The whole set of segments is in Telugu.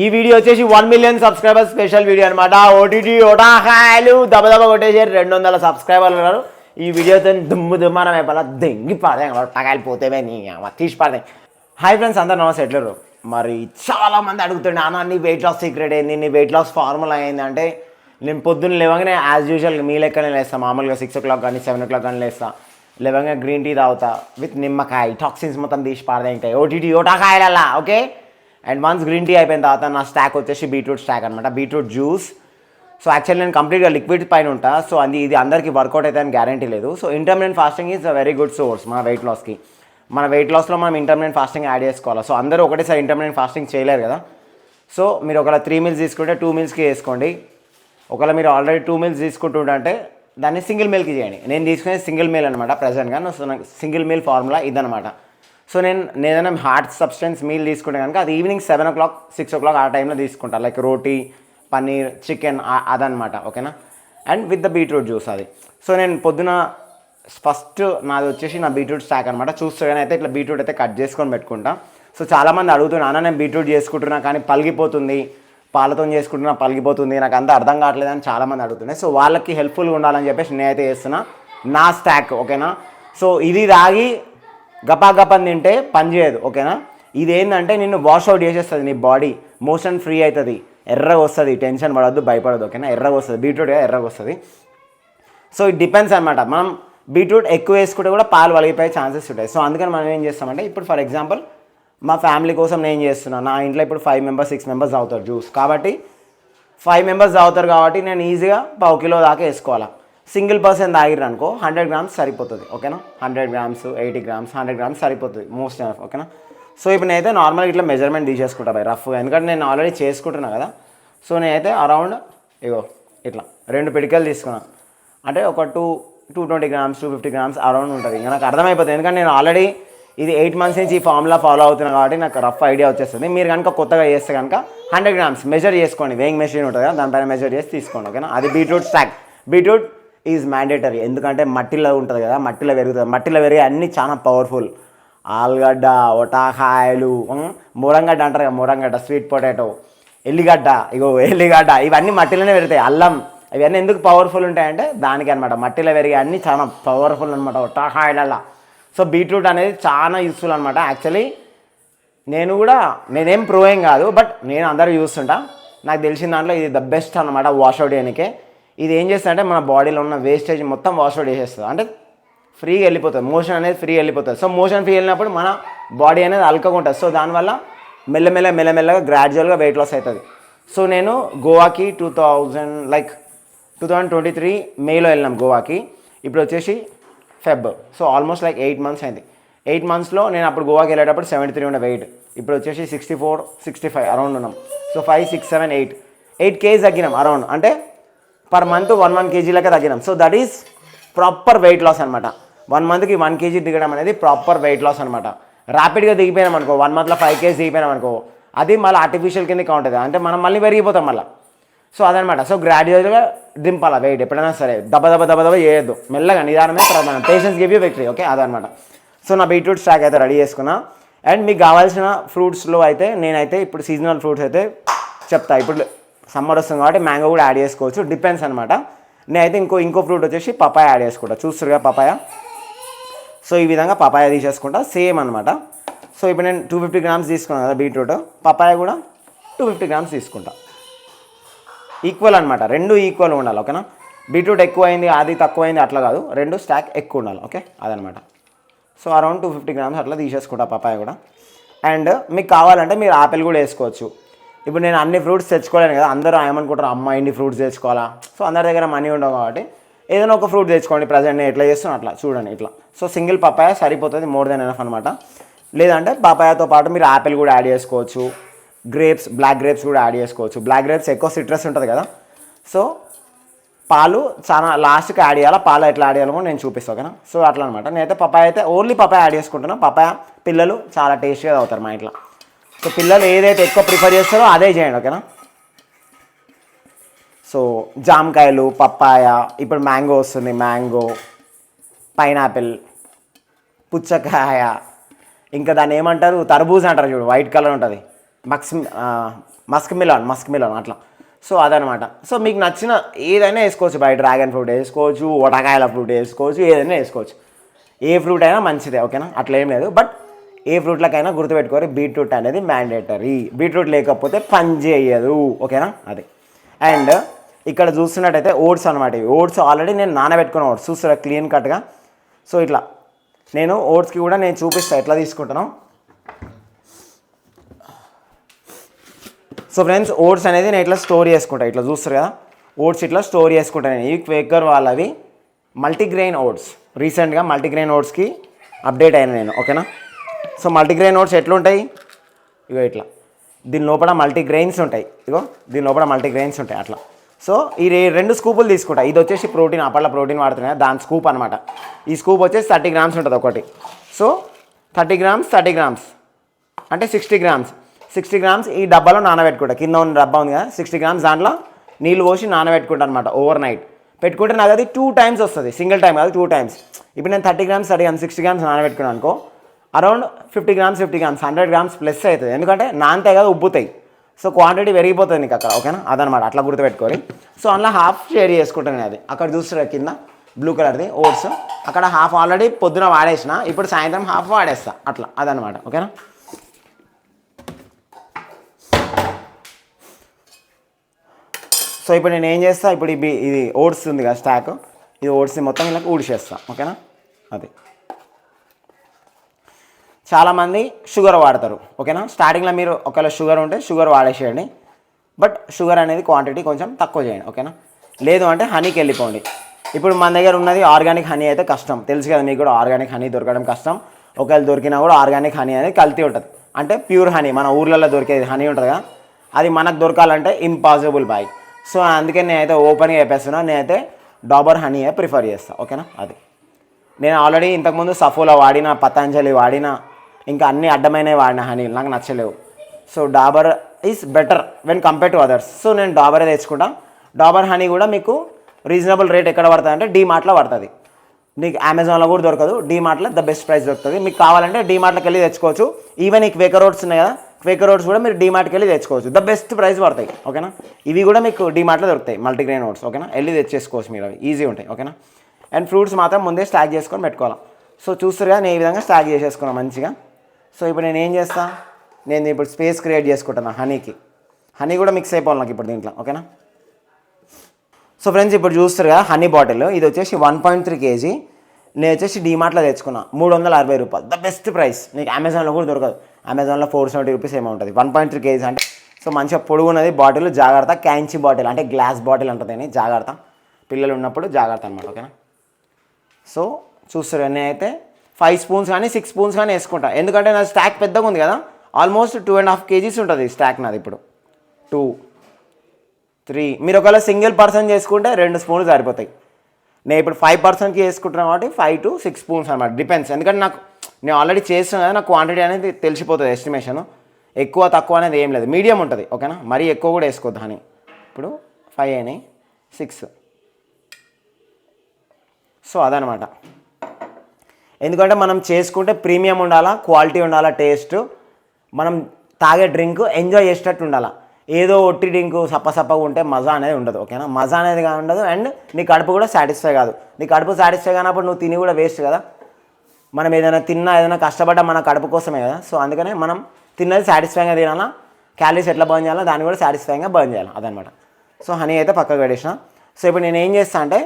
ఈ వీడియో వచ్చేసి 1 మిలియన్ సబ్స్క్రైబర్స్ స్పెషల్ వీడియో అనమాట. ఓటీటీ ఓటాకాయలు దబదబ కొట్టేసారు. 200 సబ్స్క్రైబర్లు ఉన్నారు. ఈ వీడియోతో దుమ్ముదుమ్మానం అయిపోయి దెంగి పడతాయి టకాయలు పోతేవే నీ తీసి పడతాయి. హాయ్ ఫ్రెండ్స్, అందరు నమస్తే. ఎట్లరు? మరి చాలామంది అడుగుతుండే అన్న నీ వెయిట్ లాస్ సీక్రెట్ ఏంది, నీ వెయిట్ లాస్ ఫార్ములా ఏంది అంటే, నేను పొద్దున్న లేవగానే యాజ్ యూజువల్ మీ లెక్కనే లేస్తాను. మామూలుగా 6 o'clock కానీ 7 o'clock కానీ లేస్తాను. లేవగా గ్రీన్ టీ తాగుతా విత్ నిమ్మకాయ, టాక్సిన్స్ మొత్తం తీసి పారదే ఉంటాయి ఓటీటీ ఓటాకాయలల్లా. Okay, and once green tea అయిపోయిన తర్వాత నా స్టాక్ వచ్చేసి బీట్రూట్ స్టాక్ అనమాట, బీట్రూట్ జ్యూస్. సో యాక్చువల్లీ నేను కంప్లీట్గా లిక్విడ్ పైన ఉంటా. సో ఇది అందరికీ వర్కౌట్ అయితే అని గ్యారంటీ లేదు. So intermittent fasting is a very good source మన వెయిట్ లాస్కి. మన వెయిట్ లాస్లో మనం ఇంటర్మిటెంట్ ఫాస్టింగ్ యాడ్ చేసుకోవాలి. సో అందరూ ఒకటేసారి ఇంటర్మిటెంట్ ఫాస్టింగ్ చేయలేరు కదా. సో మీరు ఒకవేళ 3 meals తీసుకుంటే 2 mealsకి వేసుకోండి. ఒకవేళ మీరు ఆల్రెడీ 2 meals తీసుకుంటుంటే దాన్ని సింగిల్ మీల్కి చేయండి. నేను తీసుకునేది సింగిల్ మీల్ అనమాట ప్రజెంట్గా. సో నాకు సింగిల్ మీల్ ఫార్ములా ఇదనమాట. సో నేను ఏదైనా హార్ట్ సబ్స్టెన్స్ మీల్ తీసుకుంటే కనుక అది ఈవినింగ్ 7 o'clock 6 o'clock ఆ టైంలో తీసుకుంటా. లైక్ రోటీ, పన్నీర్, చికెన్ అదనమాట. ఓకేనా, and with the beetroot juice అది. సో నేను పొద్దున ఫస్ట్ నాది వచ్చేసి నా బీట్రూట్ స్టాక్ అనమాట. చూస్తూనే అయితే ఇట్లా బీట్రూట్ అయితే కట్ చేసుకొని పెట్టుకుంటా. సో చాలామంది అడుగుతున్నా అన్న నేను బీట్రూట్ చేసుకుంటున్నా కానీ పలిగిపోతుంది, పాలతో చేసుకుంటున్నా పలిగిపోతుంది, నాకు అంతా అర్థం కావట్లేదు అని చాలామంది అడుగుతున్నాయి. సో వాళ్ళకి హెల్ప్ఫుల్గా ఉండాలని చెప్పేసి నేనైతే చేస్తున్నా నా స్టాక్. ఓకేనా, సో ఇది తాగి గపాగపని తింటే పని చేయదు. ఓకేనా, ఇది ఏంటంటే నిన్ను వాష్ అవుట్ చేసేస్తుంది, నీ బాడీ మోషన్ ఫ్రీ అవుతుంది, ఎర్రగా వస్తుంది. టెన్షన్ పడవద్దు, భయపడద్దు. ఓకేనా, ఎర్రగా వస్తుంది బీట్రూట్, ఎర్రగా వస్తుంది. సో ఇట్ డిపెండ్స్ అనమాట. మనం బీట్రూట్ ఎక్కువ వేసుకుంటే కూడా పాలు వలిగిపోయే ఛాన్సెస్ ఉంటాయి. సో అందుకని మనం ఏం చేస్తామంటే, ఇప్పుడు ఫర్ ఎగ్జాంపుల్ మా ఫ్యామిలీ కోసం నేను చేస్తున్నాను. నా ఇంట్లో ఇప్పుడు 5 members 6 members తాగుతారు జ్యూస్. కాబట్టి 5 members తాగుతారు కాబట్టి నేను ఈజీగా 1/2 kilo దాకా వేసుకోవాలా. సింగిల్ పర్సన్ తాగిర్రు అనుకో 100 grams సరిపోతుంది. ఓకేనా, 100 grams 80 grams 100 grams సరిపోతుంది మోస్ట్ ఆఫ్. ఓకేనా, సో ఇప్పుడు నేనైతే నార్మల్గా ఇట్లా మెజర్మెంట్ తీసేసుకుంటా బై రఫ్గా, ఎందుకంటే నేను ఆల్రెడీ చేసుకుంటున్నా కదా. సో నేనైతే అరౌండ్ ఇట్లా 2 పిడికలు తీసుకున్నాను. అంటే ఒక 220 grams 250 grams అరౌండ్ ఉంటుంది. ఇంకా నాకు అర్థమైపోతుంది, ఎందుకంటే నేను ఆల్రెడీ ఇది 8 months నుంచి ఈ ఫార్ములా ఫాలో అవుతున్నాను కాబట్టి నాకు రఫ్ ఐడియా వచ్చేస్తుంది. మీరు కనుక కొత్తగా చేస్తే కనుక 100 grams మెజర్ చేసుకోండి. వేయింగ్ మెషిన్ ఉంటుంది కదా, దానిపైన మెజర్ చేసి తీసుకోండి. ఓకేనా, అది beetroot stock. Beetroot is mandatory, ఎందుకంటే మట్టిలో ఉంటుంది కదా, మట్టిలో పెరుగుతుంది. మట్టిలో పెరిగే అన్నీ చాలా పవర్ఫుల్. ఆలుగడ్డ, ఒటాకాయలు, మురంగడ్డ అంటారు కదా, మురంగడ్డ, స్వీట్ పొటాటో, ఎల్లిగడ్డ, ఎల్లిగడ్డ, ఇవన్నీ మట్టిలోనే పెరుగుతాయి. అల్లం, ఇవన్నీ ఎందుకు పవర్ఫుల్ ఉంటాయంటే దానికి అనమాట. మట్టిలో పెరిగే అన్నీ చాలా పవర్ఫుల్ అనమాట ఒటాకాయలల్లా. సో బీట్రూట్ అనేది చాలా యూస్ఫుల్ అనమాట. యాక్చువల్లీ నేనేం ప్రూవింగ్ కాదు, బట్ నేను అందరూ చూస్తుంటా. నాకు తెలిసిన దాంట్లో ఇది ద బెస్ట్ అనమాట వాష్అవుట్ చేయడానికే. ఇది ఏం చేస్తుంది అంటే మన బాడీలో ఉన్న వేస్టేజ్ మొత్తం వాష్అవుట్ చేసేస్తుంది. అంటే ఫ్రీగా వెళ్ళిపోతుంది, మోషన్ అనేది ఫ్రీ వెళ్ళిపోతుంది. సో మోషన్ ఫ్రీ వెళ్ళినప్పుడు మన బాడీ అనేది అల్కగా ఉంటుంది. సో దానివల్ల మెల్లమెల్లగా గ్రాడ్యువల్గా వెయిట్ లాస్ అవుతుంది. సో నేను గోవాకి 2023 మేలో వెళ్ళినాం గోవాకి. ఇప్పుడు వచ్చేసి Feb. So almost like 8 months అయింది. 8 monthsలో నేను అప్పుడు గోవాకి వెళ్ళేటప్పుడు 73 ఉండే వెయిట్. ఇప్పుడు వచ్చేసి 64 65 అరౌండ్ ఉన్నాం. సో 5 6 7 8 kgs తగ్గినాం అరౌండ్. అంటే పర్ మంత్ 1 kg లెక్క తగ్గినాం. So that is proper weight loss అనమాట. 1 monthకి 1 kg దిగడం అనేది ప్రాపర్ వెయిట్ లాస్ అనమాట. ర్యాపిడ్గా దిగిపోయినాం అనుకో, 1 monthలో 5 kgs దిగిపోయినాం అనుకో, అది మళ్ళీ ఆర్టిఫిషియల్ కింద ఉంటుంది. అంటే మనం మళ్ళీ పెరిగిపోతాం మళ్ళీ. సో అదనమాట. సో గ్రాడ్యువల్గా దింపాలా వెయిట్ ఎప్పుడైనా సరే. దెబ్బ చేయొద్దు, మెల్లగా నిదానమే ప్రధానం. Patience give you victory. Okay, అదనమాట. సో నా బీట్రూట్ స్టాక్ అయితే రెడీ చేసుకున్నా. అండ్ మీకు కావాల్సిన ఫ్రూట్స్లో అయితే నేనైతే ఇప్పుడు సీజనల్ ఫ్రూట్స్ అయితే చెప్తా. ఇప్పుడు సమ్మర్ వస్తుంది కాబట్టి మ్యాంగో కూడా యాడ్ చేసుకోవచ్చు, డిపెండ్స్ అనమాట. నేనైతే ఇంకో ఫ్రూట్ వచ్చేసి పపాయ యాడ్ చేసుకుంటా. చూస్తురుగా పపాయ. సో ఈ విధంగా పపాయ తీసేసుకుంటా సేమ్ అనమాట. సో ఇప్పుడు నేను 250 grams తీసుకున్నాను కదా బీట్రూట్, పపాయ కూడా 250 grams తీసుకుంటా. ఈక్వల్ అనమాట, 2 ఈక్వల్ ఉండాలి. ఓకేనా, బీట్రూట్ ఎక్కువైంది అది తక్కువైంది అట్లా కాదు, 2 స్టాక్ ఎక్కువ ఉండాలి. ఓకే, అదనమాట. సో అరౌండ్ 250 grams అట్లా తీసేసుకుంటా పపాయ కూడా. అండ్ మీకు కావాలంటే మీరు ఆపిల్ కూడా వేసుకోవచ్చు. ఇప్పుడు నేను అన్ని ఫ్రూట్స్ తెచ్చుకోలేను కదా, అందరూ ఏమనుకుంటారు అమ్మ ఇన్ని ఫ్రూట్స్ తెచ్చుకోవాలా. సో అందరి దగ్గర మనీ ఉండవు కాబట్టి ఏదైనా ఒక ఫ్రూట్ తెచ్చుకోండి. ప్రజెంట్ నేను ఎట్లా చేస్తాను అట్లా చూడండి ఇట్లా. సో సింగిల్ పపాయ సరిపోతుంది, మోర్ దెన్ ఎనఫ్ అనమాట. లేదంటే పపాయతో పాటు మీరు ఆపిల్ కూడా యాడ్ చేసుకోవచ్చు, బ్లాక్ గ్రేప్స్ కూడా యాడ్ చేసుకోవచ్చు. బ్లాక్ గ్రేప్స్ ఎక్కువ సిట్రస్ ఉంటుంది కదా. సో పాలు చాలా లాస్ట్కి యాడ్ చేయాలి. పాలు ఎట్లా యాడ్ చేయాలో కూడా నేను చూపిస్తాను. ఓకేనా, సో అట్లా అనమాట. నేనైతే పపాయ అయితే ఓన్లీ పపాయ యాడ్ చేసుకుంటున్నాను. పపాయ పిల్లలు చాలా టేస్టీగా అవుతారు మా ఇంట్లో. సో పిల్లలు ఏదైతే ఎక్కువ ప్రిఫర్ చేస్తారో అదే చేయండి. ఓకేనా, సో జామకాయలు, పప్పాయ, ఇప్పుడు మ్యాంగో వస్తుంది, మ్యాంగో, పైనాపిల్, పుచ్చకాయ, ఇంకా దాన్ని ఏమంటారు తర్బూజ్ అంటారు చూడు, వైట్ కలర్ ఉంటుంది. మస్క్ మిలాన్ అట్లా. సో అదనమాట. సో మీకు నచ్చిన ఏదైనా వేసుకోవచ్చు, బై డ్రాగన్ ఫ్రూట్ వేసుకోవచ్చు, వటకాయల ఫ్రూట్ వేసుకోవచ్చు, ఏదైనా వేసుకోవచ్చు. ఏ ఫ్రూట్ అయినా మంచిదే, ఓకేనా, అట్లా ఏం లేదు. బట్ ఏ ఫ్రూట్లకైనా గుర్తుపెట్టుకోవాలి, బీట్రూట్ అనేది మ్యాండేటరీ. బీట్రూట్ లేకపోతే పని చేయదు, ఓకేనా, అది. అండ్ ఇక్కడ చూస్తున్నట్టయితే ఓట్స్ అనమాట. ఇవి ఓట్స్ ఆల్రెడీ నేను నానబెట్టుకున్న ఓట్స్ చూస్తారా క్లీన్ కట్గా. సో ఇట్లా నేను ఓట్స్కి కూడా నేను చూపిస్తాను ఎట్లా తీసుకుంటాను. సో ఫ్రెండ్స్, ఓట్స్ అనేది నేను ఇట్లా స్టోర్ చేసుకుంటాను. ఇట్లా చూస్తారు కదా, ఓట్స్ ఇట్లా స్టోర్ చేసుకుంటాను నేను. ఈ క్వేకర్ వాళ్ళవి మల్టీగ్రెయిన్ ఓట్స్. రీసెంట్గా మల్టీగ్రెయిన్ ఓట్స్కి అప్డేట్ అయినా నేను, ఓకేనా. సో మల్టీగ్రెయిన్ ఓట్స్ ఎట్లుంటాయి, ఇగో ఇట్లా, దీని లోపల మల్టీగ్రెయిన్స్ ఉంటాయి, ఇగో దీని లోపల మల్టీగ్రెయిన్స్ ఉంటాయి అట్లా. సో ఈ 2 స్కూపులు తీసుకుంటా. ఇది వచ్చేసి ప్రోటీన్, అప్పట్లో ప్రోటీన్ వాడుతున్నాయి, దాని స్కూప్ అనమాట. ఈ స్కూప్ వచ్చేసి 30 గ్రామ్స్ ఉంటుంది ఒకటి. సో 30 గ్రామ్స్ అంటే 60 గ్రామ్స్. 60 గ్రామ్స్ ఈ డబ్బాలో నానబెట్టుకుంటా. కింద ఉన్న డబ్బా ఉంది కదా, 60 గ్రామ్స్ దాంట్లో నీళ్ళు పోసి నానబెట్టుకుంటా అనమాట ఓవర్ నైట్. పెట్టుకుంటే నాకు అది 2 టైమ్స్ వస్తుంది, సింగిల్ టైం కాదు, 2 టైమ్స్. ఇప్పుడు నేను 30 గ్రామ్స్ 60 గ్రామ్స్ నానబెట్టుకున్నాను అనుకో, అరౌండ్ 50 గ్రామ్స్ 100 గ్రామ్స్ ప్లస్ అవుతుంది. ఎందుకంటే నానితే కదా ఉబ్బుతాయి. సో క్వాంటిటీ పెరిగిపోతుంది నీకు అక్కడ, ఓకేనా, అదనమాట. అట్లా గుర్తుపెట్టుకోవాలి. సో అందులో హాఫ్ షేర్ చేసుకుంటాను అది. అక్కడ చూస్తారు కింద బ్లూ కలర్ది ఓట్స్, అక్కడ హాఫ్ ఆల్రెడీ పొద్దున వాడేసిన, ఇప్పుడు సాయంత్రం హాఫ్ వాడేస్తా, అట్లా అదనమాట, ఓకేనా. సో ఇప్పుడు నేను ఏం చేస్తా, ఇప్పుడు ఇది ఓట్స్ ఉంది కదా స్టాక్, ఇది ఓట్స్ని మొత్తం ఇలా ఊడిచేస్తా, ఓకేనా, అది. చాలామంది షుగర్ వాడతారు, ఓకేనా. స్టార్టింగ్లో మీరు ఒకవేళ షుగర్ ఉంటే షుగర్ వాడేసేయండి. బట్ షుగర్ అనేది క్వాంటిటీ కొంచెం తక్కువ చేయండి, ఓకేనా. లేదు అంటే హనీకి వెళ్ళిపోండి. ఇప్పుడు మన దగ్గర ఉన్నది ఆర్గానిక్ హనీ అయితే కష్టం, తెలుసు కదా మీకు కూడా, ఆర్గానిక్ హనీ దొరకడం కష్టం. ఒకవేళ దొరికినా కూడా ఆర్గానిక్ హనీ అనేది కల్తీ ఉంటుంది. అంటే ప్యూర్ హనీ మన ఊర్లలో దొరికేది హనీ ఉంటుంది కదా, అది మనకు దొరకాలంటే ఇంపాసిబుల్ బాయ్. సో అందుకే నేనైతే ఓపెన్గా చెప్పేస్తున్నా, నేనైతే డాబర్ హనీయే ప్రిఫర్ చేస్తాను, ఓకేనా, అది. నేను ఆల్రెడీ ఇంతకుముందు సఫోలా వాడిన, పతంజలి వాడిన, ఇంకా అన్ని అడ్డమైనవి వాడిన హనీలు నాకు నచ్చలేవు. So Dabur is better when compare to others. So నేను డాబరే తెచ్చుకుంటా. డాబర్ హనీ కూడా మీకు రీజనబుల్ రేట్ ఎక్కడ పడుతుంది అంటే డీమార్ట్లో పడుతుంది. నీకు అమెజాన్లో కూడా దొరకదు, డీమార్ట్లో ద బెస్ట్ ప్రైస్ దొరుకుతుంది. మీకు కావాలంటే డీమార్ట్లోకి వెళ్ళి తెచ్చుకోవచ్చు. ఈవెన్ ఈ క్వేకర్ ఓట్స్ ఉన్నాయి కదా, క్వేకర్ ఓట్స్ కూడా మీరు డీమార్ట్కి వెళ్ళి తెచ్చుకోవచ్చు, ద బెస్ట్ ప్రైస్ పడతాయి, ఓకేనా. ఇవి కూడా మీకు డీమార్ట్లో దొరుకుతాయి, మల్టీగ్రెయిన్ ఓట్స్, ఓకేనా. వెళ్ళి తెచ్చేసుకోవచ్చు మీరు, అవి ఈజీ ఉంటాయి, ఓకేనా. అండ్ ఫ్రూట్స్ మాత్రం ముందే స్టాక్ చేసుకొని పెట్టుకోవాలి. సో చూస్తారు కదా, నేను ఈ విధంగా స్టాక్ చేసేసుకున్నాను మంచిగా. సో ఇప్పుడు నేను ఏం చేస్తాను, నేను ఇప్పుడు స్పేస్ క్రియేట్ చేసుకుంటాను హనీకి. హనీ కూడా మిక్స్ అయిపోవాలి నాకు ఇప్పుడు దీంట్లో, ఓకేనా. సో ఫ్రెండ్స్, ఇప్పుడు చూస్తారు కదా హనీ బాటిల్, ఇది వచ్చేసి 1.3 kg. నేను వచ్చేసి డీమార్ట్లో తెచ్చుకున్నా, 360 రూపాయలు, ద బెస్ట్ ప్రైస్. నీకు అమెజాన్లో కూడా దొరకదు, అమెజాన్లో 470 రూపీస్ ఏమో ఉంటుంది. 1.3 kg అంటే సో మంచిగా పొడుగున్నది బాటిల్, జాగ్రత్త. క్యాంచి బాటిల్ అంటే గ్లాస్ బాటిల్ అంటుంది, జాగ్రత్త. పిల్లలు ఉన్నప్పుడు జాగ్రత్త అనమాట, ఓకేనా. సో చూస్తారు, నేనైతే 5 స్పూన్స్ కానీ 6 స్పూన్స్ కానీ వేసుకుంటా. ఎందుకంటే నా స్టాక్ పెద్దగా ఉంది కదా, ఆల్మోస్ట్ 2.5 kgs ఉంటుంది స్టాక్ నాది ఇప్పుడు. 2, 3 మీరు ఒకవేళ సింగిల్ పర్సన్ చేసుకుంటే 2 స్పూన్లు సరిపోతాయి. నేను ఇప్పుడు 5 పర్సన్కి వేసుకుంటున్నాను కాబట్టి 5 to 6 స్పూన్స్ అనమాట, డిపెండ్స్. ఎందుకంటే నేను ఆల్రెడీ చేస్తున్నాను కదా, నాకు క్వాంటిటీ అనేది తెలిసిపోతుంది, ఎస్టిమేషన్. ఎక్కువ తక్కువ అనేది ఏం లేదు, మీడియం ఉంటుంది, ఓకేనా. మరీ ఎక్కువ కూడా వేసుకోవద్దు హనీ. ఇప్పుడు 5 అయినాయి, 6. సో అదనమాట. ఎందుకంటే మనం చేసుకుంటే ప్రీమియం ఉండాలా, క్వాలిటీ ఉండాలా, టేస్ట్, మనం తాగే డ్రింక్ ఎంజాయ్ చేసేటట్టు ఉండాలా. ఏదో ఒట్టి డ్రింక్ సప్పగా ఉంటే మజా అనేది ఉండదు, ఓకేనా. మజా అనేది ఉండదు. అండ్ నీ కడుపు కూడా సాటిస్ఫై కాదు. నీ కడుపు సాటిస్ఫై కానప్పుడు నువ్వు తిని కూడా వేస్ట్ కదా. మనం ఏదైనా తిన్నా, ఏదైనా కష్టపడ్డా మన కడుపు కోసమే కదా. సో అందుకనే మనం తిన్నది సాటిస్ఫైగా తినాలా, క్యాలరీస్ ఎట్లా బర్న్ చేయాలో దాన్ని కూడా సాటిస్ఫైగా బర్న్ చేయాలి, అదనమాట. సో హనీ అయితే పక్కకు పెట్టేసిన. సో ఇప్పుడు నేను ఏం చేస్తాను అంటే,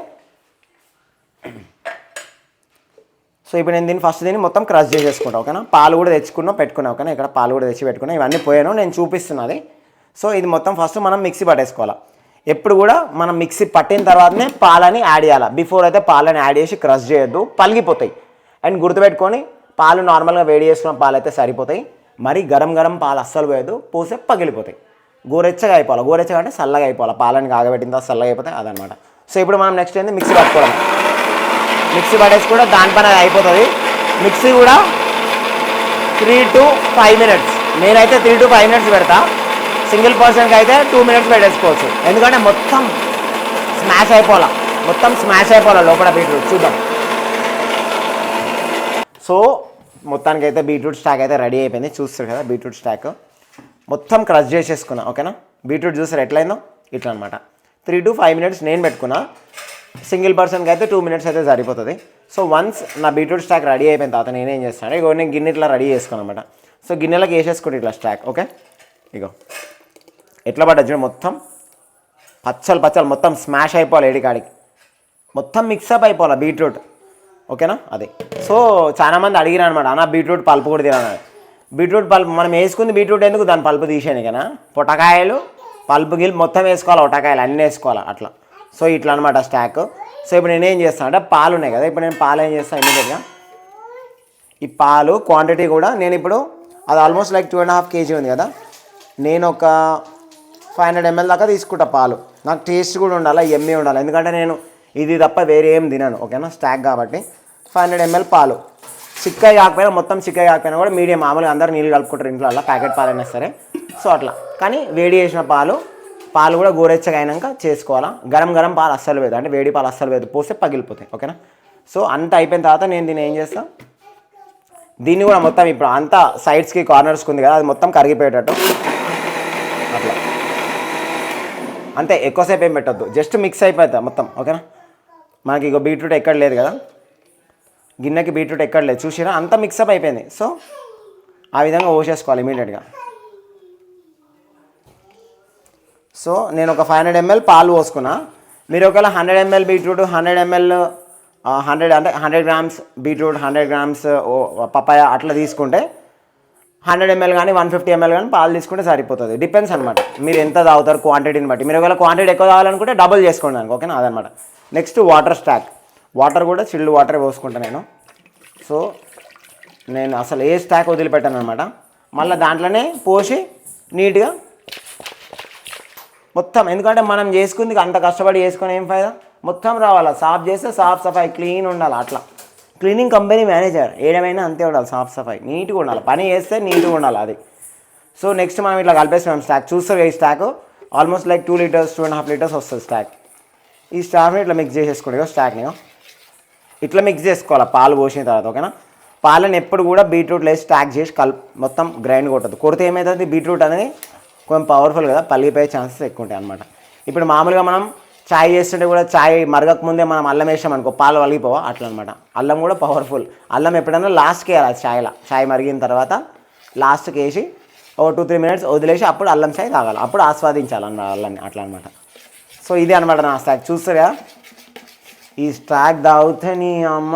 సో ఇప్పుడు నేను దీన్ని మొత్తం క్రష్ చేసేసుకుంటాను, ఓకేనా. పాలు కూడా తెచ్చుకున్నా పెట్టుకున్నా, ఓకేనా. ఇక్కడ పాలు కూడా తెచ్చి పెట్టుకున్నా, ఇవన్నీ పోయాను, నేను చూపిస్తున్నది. సో ఇది మొత్తం ఫస్ట్ మనం మిక్సీ పట్టేసుకోవాలి. ఎప్పుడు కూడా మనం మిక్సీ పట్టిన తర్వాతనే పాలని యాడ్ చేయాలి. బిఫోర్ అయితే పాలని యాడ్ చేసి క్రష్ చేయొద్దు, పలిగిపోతాయి. అండ్ గుర్తుపెట్టుకొని, పాలు నార్మల్గా వేడి చేసుకున్న పాలు అయితే సరిపోతాయి. మరి గరం పాలు అస్సలు పోయొద్దు, పోసే పగిలిపోతాయి. గోరెచ్చగా అయిపోవాలి, గోరెచ్చగా అంటే చల్లగా అయిపోవాలి. పాలని కాగబెట్టిన తర్వాత చల్లగా అయిపోతాయి, అదనమాట. సో ఇప్పుడు మనం నెక్స్ట్ ఏంటి, మిక్సీ పట్టుకోవడం. మిక్సీ పట్టేసి కూడా దానిపైన అయిపోతుంది. మిక్సీ కూడా 3 to 5 minutes, నేనైతే 3 to 5 minutes పెడతా. సింగిల్ పర్సన్కి అయితే 2 minutes పెట్టేసుకోవచ్చు. ఎందుకంటే మొత్తం స్మాష్ అయిపోవాలా లోపల బీట్రూట్. చూద్దాం. సో మొత్తానికి అయితే బీట్రూట్ స్టాక్ అయితే రెడీ అయిపోయింది, చూస్తారు కదా. బీట్రూట్ స్టాక్ మొత్తం క్రష్ చేసేసుకున్నా. ఓకేనా, బీట్రూట్ జ్యూసర్ ఎట్లయిందో ఇట్లా అనమాట. 3 to 5 minutes నేను పెట్టుకున్నా. సింగిల్ పర్సన్కి అయితే 2 minutes అయితే సరిపోతుంది. సో వన్స్ నా బీట్రూట్ స్టాక్ రెడీ అయిపోయిన తర్వాత నేనేం చేస్తాను, ఇగో నేను గిన్నె ఇట్లా రెడీ చేసుకున్నాను అనమాట. సో గిన్నెలకు వేసేసుకుంటే ఇట్లా స్టాక్. ఓకే, ఇగో ఎట్లా పడ్డా చూడండి, మొత్తం పచ్చలు మొత్తం స్మాష్ అయిపోవాలి, ఏడికాడికి మొత్తం మిక్సప్ అయిపోవాలి బీట్రూట్. ఓకేనా, అది. సో చాలామంది అడిగిన అనమాట, అన్న బీట్రూట్ పల్పు కూడా తినాలి. బీట్రూట్ పల్పు మనం వేసుకుంది బీట్రూట్ ఎందుకు, దాని పల్పు తీసేయండి కదా. పొటకాయలు పల్పు గిల్పు మొత్తం వేసుకోవాలి, పొటకాయలు అన్నీ వేసుకోవాలి అట్లా. సో ఇట్లా అనమాట స్టాక్. సో ఇప్పుడు నేనేం చేస్తాను అంటే పాలు ఉన్నాయి కదా, ఇప్పుడు నేను పాలు ఏం చేస్తాను ఇమీడియట్గా, ఈ పాలు క్వాంటిటీ కూడా నేను ఇప్పుడు అది ఆల్మోస్ట్ లైక్ 2.5 kg ఉంది కదా, నేను ఒక 500 ml దాకా తీసుకుంటా పాలు. నాకు టేస్ట్ కూడా ఉండాలి, ఎమ్మె ఉండాలి, ఎందుకంటే నేను ఇది తప్ప వేరే ఏం తినాను. ఓకేనా, స్టాక్ కాబట్టి 500 ml పాలు. చిక్కగా కాకపోయినా, మొత్తం చిక్కగా కాకపోయినా కూడా మీడియం, మామూలుగా అందరూ నీళ్ళు కలుపుకుంటారు ఇంట్లో, అలా ప్యాకెట్ పాలు అయినా సరే. సో అట్లా, కానీ వేడి చేసిన పాలు కూడా గోరెచ్చగా అయినాక చేసుకోవాలా. గరం పాలు అస్సలు వేదు, అంటే వేడి పాలు అస్సలు వేదు, పోస్తే పగిలిపోతాయి. ఓకేనా, సో అంత అయిపోయిన తర్వాత నేను దీన్ని ఏం చేస్తాను, దీన్ని కూడా మొత్తం ఇప్పుడు అంతా సైడ్స్కి కార్నర్స్కి ఉంది కదా, అది మొత్తం కరిగిపోయేటట్టు అట్లా, అంతే. ఎక్కువసేపు ఏం పెట్టద్దు, జస్ట్ మిక్స్ అయిపోతుంది మొత్తం. ఓకేనా, మనకి ఇక బీట్రూట్ ఎక్కడ లేదు కదా, గిన్నెకి బీట్రూట్ ఎక్కడ లేదు, చూసినా అంతా మిక్సప్ అయిపోయింది. సో ఆ విధంగా పోసేసుకోవాలి ఇమీడియట్గా. సో నేను ఒక 500 ml పాలు పోసుకున్నా. మీరు ఒకవేళ 100 ml బీట్రూట్, 100 ml 100 అంటే 100 grams బీట్రూట్, 100 grams పపాయ అట్లా తీసుకుంటే 100 ml కానీ 150 ml కానీ పాలు తీసుకుంటే సరిపోతుంది. డిపెండ్స్ అనమాట, మీరు ఎంత తాగుతారు క్వాంటిటీని బట్టి. మీరు ఒకవేళ క్వాంటిటీ ఎక్కువ తాగాలనుకుంటే డబుల్ చేసుకోండి దానికి. ఓకేనా, అదనమాట. Next water stock. వాటర్ కూడా చిల్డ్ వాటర్ పోసుకుంటాను నేను. సో నేను అసలు ఏ స్టాక్ వదిలిపెట్టాను అనమాట, మళ్ళీ దాంట్లోనే పోసి నీట్గా మొత్తం, ఎందుకంటే మనం చేసుకుంది అంత కష్టపడి చేసుకుని ఏం ఫైదా, మొత్తం రావాలా. సాఫ్ చేస్తే సాఫ్ సఫాయి క్లీన్ ఉండాలి. అట్లా క్లీనింగ్ కంపెనీ మేనేజర్ ఏడమైనా అంతే ఉండాలి, సాఫ్ సఫాయి నీట్గా ఉండాలి, పని చేస్తే నీట్గా ఉండాలి అది. సో నెక్స్ట్ మనం ఇట్లా కలిపేస్తున్నాం స్టాక్. చూస్తారు ఈ stock almost like 2 liters 2.5 liters వస్తుంది స్టాక్. ఈ స్టాక్ని ఇట్లా మిక్స్ చేసేసుకోండి, స్టాక్ని ఇట్లా మిక్స్ చేసుకోవాలి పాలు పోసిన తర్వాత. ఓకేనా, పాలను ఎప్పుడు కూడా బీట్రూట్ వేసి స్టాక్ చేసి మొత్తం గ్రైండ్ కొట్టదు. కొడితే ఏమవుతుంది, బీట్రూట్ అనేది కొంచెం పవర్ఫుల్ కదా, పలిగిపోయే ఛాన్సెస్ ఎక్కువ ఉంటాయి అనమాట. ఇప్పుడు మామూలుగా మనం చాయ్ చేస్తుంటే కూడా చాయ్ మరగక ముందే మనం అల్లం వేసాం అనుకో, పాలు వలిగిపోవా అట్లా అనమాట. అల్లం కూడా పవర్ఫుల్. అల్లం ఎప్పుడైనా లాస్ట్కి వేయాలి, చాయ్ మరిగిన తర్వాత లాస్ట్కి వేసి ఒక 2-3 minutes వదిలేసి అప్పుడు అల్లం చాయ్ తాగాలి, అప్పుడు ఆస్వాదించాలి అన్నమాట అల్లాన్ని, అట్లా అనమాట. సో ఇది అనమాట నా స్టాక్. చూస్తారు కదా, ఈ స్టాక్ తాగితే నీ అమ్మ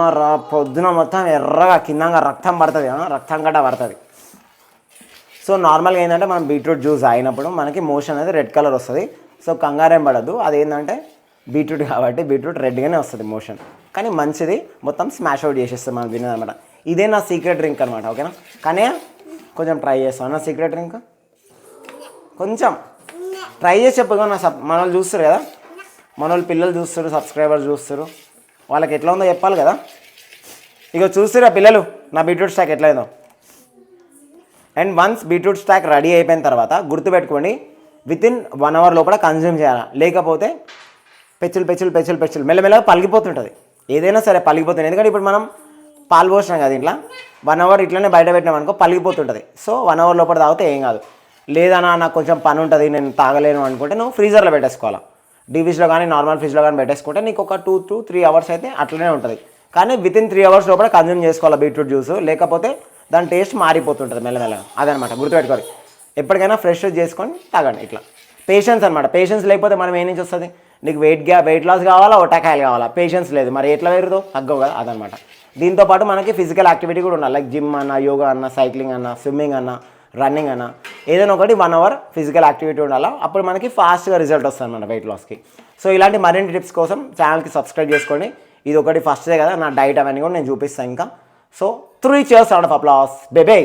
పొద్దున మొత్తం ఎర్రగా కిందంగా రక్తం పడుతుంది, రక్తం గడ్డ పడుతుంది. సో నార్మల్గా ఏంటంటే మనం బీట్రూట్ జ్యూస్ అయినప్పుడు మనకి మోషన్ అనేది రెడ్ కలర్ వస్తుంది. సో కంగారేం పడద్దు, అదేంటంటే బీట్రూట్ కాబట్టి బీట్రూట్ రెడ్గానే వస్తుంది మోషన్, కానీ మంచిది, మొత్తం స్మాష్ అవుట్ చేసేస్తుంది మనం తినేదన్నమాట. ఇదే నా సీక్రెట్ డ్రింక్ అనమాట. ఓకేనా, కానీ కొంచెం ట్రై చేస్తాను నా సీక్రెట్ డ్రింక్, కొంచెం ట్రై చేసి చెప్పుగా. మన వాళ్ళు చూస్తారు కదా, మన వాళ్ళు పిల్లలు చూస్తారు, సబ్స్క్రైబర్స్ చూస్తారు, వాళ్ళకి ఎట్లా ఉందో చెప్పాలి కదా. ఇక చూస్తారా పిల్లలు నా బీట్రూట్ స్టాక్ ఎట్లయిందో. And once beetroot stock ready అయిపోయిన తర్వాత గుర్తుపెట్టుకోండి, వితిన్ 1 hour లోపల కన్జ్యూమ్ చేయాలి, లేకపోతే పెచ్చులు మెల్లమెల్లగా పలిగిపోతుంటుంది. ఏదైనా సరే పలిగిపోతుంది, ఎందుకంటే ఇప్పుడు మనం పాలు పోసినాం కదా ఇంట్లో, 1 hour ఇట్లనే బయట పెట్టినాం అనుకో పలిగిపోతుంటుంది. సో 1 hour లోపల తాగితే ఏం కాదు. లేదన్నా నాకు కొంచెం పని ఉంటుంది నేను తాగలేను అనుకుంటే నువ్వు ఫ్రీజర్లో పెట్టేసుకోవాలి. డీప్ ఫ్రిడ్జ్లో కానీ నార్మల్ ఫ్రిడ్జ్లో కానీ పెట్టేసుకుంటే నీకు ఒక 2 to 3 hours అయితే అట్లనే ఉంటుంది. కానీ వితిన్ 3 hours లోపల కన్జ్యూమ్ చేసుకోవాలి బీట్రూట్ జ్యూస్, లేకపోతే దాని టేస్ట్ మారిపోతుంటుంది మెల్లమెల్లగా. అదనమాట, గుర్తుపెట్టుకోవాలి. ఎప్పటికైనా ఫ్రెష్ చేసుకొని తాగండి. ఇట్లా పేషెన్స్ అనమాట. పేషెన్స్ లేకపోతే మనం ఏం నుంచి వస్తుంది, నీకు వెయిట్ లాస్ కావాలా, ఒటకాయలు కావాలా, పేషెన్స్ లేదు, మరి ఎట్లా పెరుగుతావు, తగ్గవు కదా, అదనమాట. దీంతోపాటు మనకి ఫిజికల్ యాక్టివిటీ కూడా ఉండాలి, లైక్ జిమ్ అన్న, యోగా అన్న, సైక్లింగ్ అన్న, స్విమ్మింగ్ అన్న, రన్నింగ్ అన్న, ఏదైనా ఒకటి 1 hour ఫిజికల్ యాక్టివిటీ ఉండాలా, అప్పుడు మనకి ఫాస్ట్గా రిజల్ట్ వస్తుంది అన్నమాట వెయిట్ లాస్కి. సో ఇలాంటి మరిన్ని టిప్స్ కోసం ఛానల్కి సబ్స్క్రైబ్ చేసుకోండి. ఇది ఒకటి ఫస్ట్దే కదా, నా డైట్ అవన్నీ కూడా నేను చూపిస్తాను ఇంకా. So 3 cheers round of applause, baby.